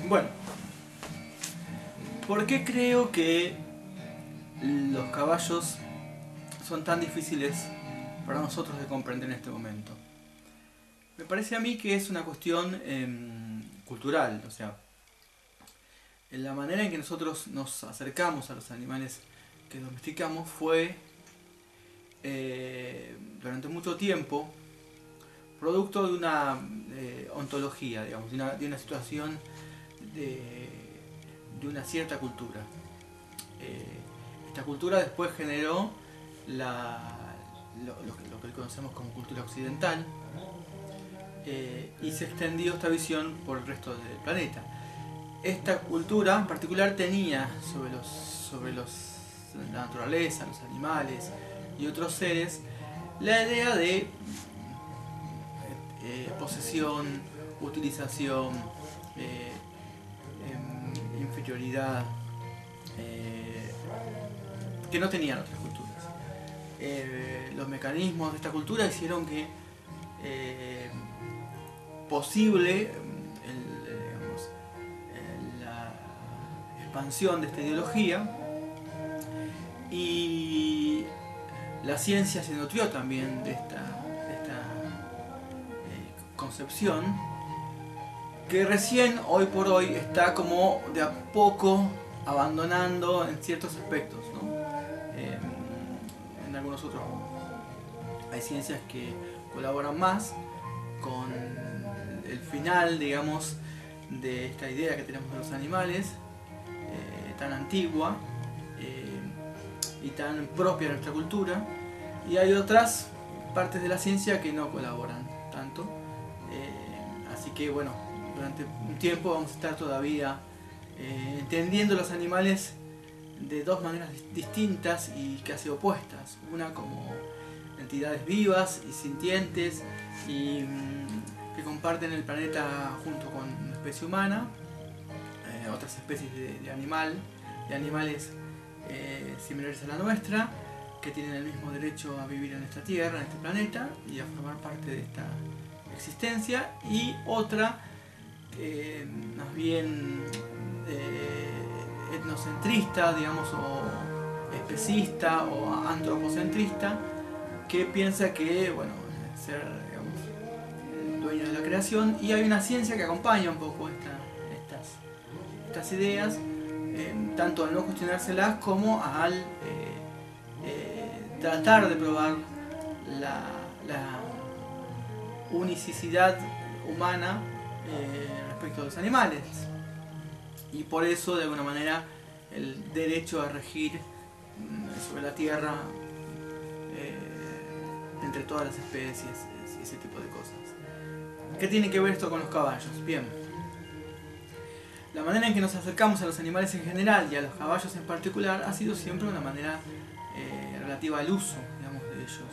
Bueno, ¿por qué creo que los caballos son tan difíciles para nosotros de comprender en este momento? Me parece a mí que es una cuestión cultural, o sea, en la manera en que nosotros nos acercamos a los animales que domesticamos fue durante mucho tiempo producto de una ontología, digamos, de una situación de una cierta cultura. Esta cultura después generó lo que conocemos como cultura occidental, y se extendió esta visión por el resto del planeta. Esta cultura en particular tenía sobre la naturaleza, los animales y otros seres la idea de posesión, utilización, inferioridad, que no tenían otras culturas. Los mecanismos de esta cultura hicieron que posible la expansión de esta ideología, y la ciencia se nutrió también de esta concepción, que recién hoy por hoy está como de a poco abandonando en ciertos aspectos, ¿no? En algunos otros hay ciencias que colaboran más con el final, digamos, de esta idea que tenemos de los animales, tan antigua y tan propia de nuestra cultura, y hay otras partes de la ciencia que no colaboran tanto. Así que bueno, durante un tiempo vamos a estar todavía entendiendo los animales de dos maneras distintas y casi opuestas. Una como entidades vivas y sintientes y que comparten el planeta junto con la especie humana, otras especies de animales similares a la nuestra, que tienen el mismo derecho a vivir en esta tierra, en este planeta, y a formar parte de esta existencia, y otra más bien etnocentrista, digamos, o especista o antropocentrista, que piensa que, bueno, ser, digamos, el dueño de la creación, y hay una ciencia que acompaña un poco estas ideas, tanto al no cuestionárselas como al tratar de probar la unicidad humana respecto a los animales, y por eso de alguna manera el derecho a regir sobre la tierra entre todas las especies y ese tipo de cosas. ¿Qué tiene que ver esto con los caballos? Bien, la manera en que nos acercamos a los animales en general y a los caballos en particular ha sido siempre una manera relativa al uso, digamos, de ellos.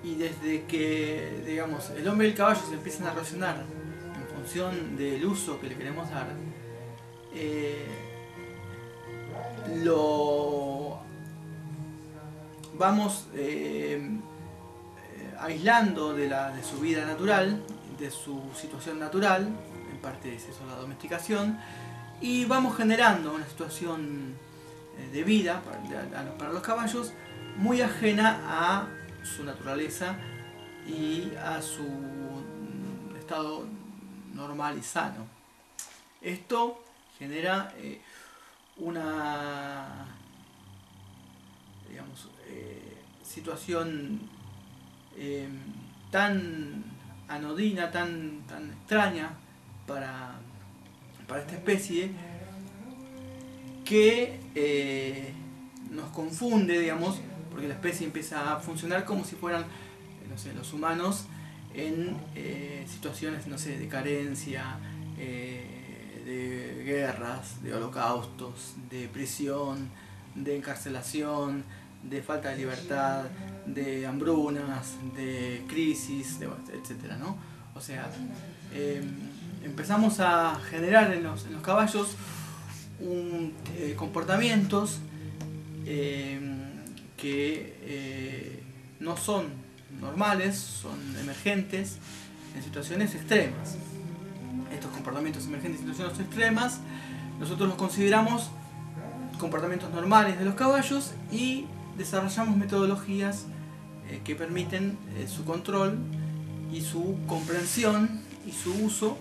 Y desde que, digamos, el hombre y el caballo se empiezan a relacionar en función del uso que le queremos dar, lo vamos aislando de su vida natural, de su situación natural, en parte es eso la domesticación, y vamos generando una situación de vida para los caballos muy ajena a su naturaleza y a su estado normal y sano. Esto genera una, digamos, situación tan anodina, tan extraña para esta especie, que nos confunde, digamos, porque la especie empieza a funcionar como si fueran, no sé, los humanos en situaciones, no sé, de carencia, de guerras, de holocaustos, de prisión, de encarcelación, de falta de libertad, de hambrunas, de crisis, etcétera, ¿no? O sea, empezamos a generar en los caballos comportamientos que no son normales, son emergentes en situaciones extremas. estos comportamientos emergentes en situaciones extremas, nosotros los consideramos comportamientos normales de los caballos y desarrollamos metodologías que permiten su control y su comprensión y su uso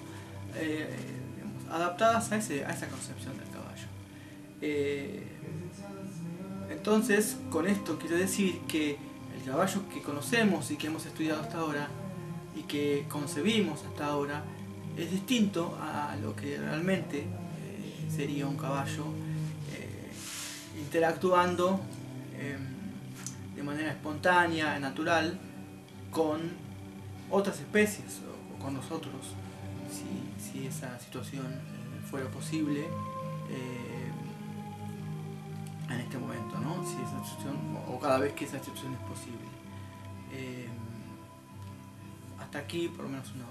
adaptadas a esa concepción del caballo. Entonces, con esto quiero decir que el caballo que conocemos y que hemos estudiado hasta ahora y que concebimos hasta ahora es distinto a lo que realmente sería un caballo interactuando de manera espontánea, natural, con otras especies o con nosotros, si esa situación fuera posible en este momento, ¿no? Si esa situación, o cada vez que esa situación es posible. Hasta aquí, por lo menos, una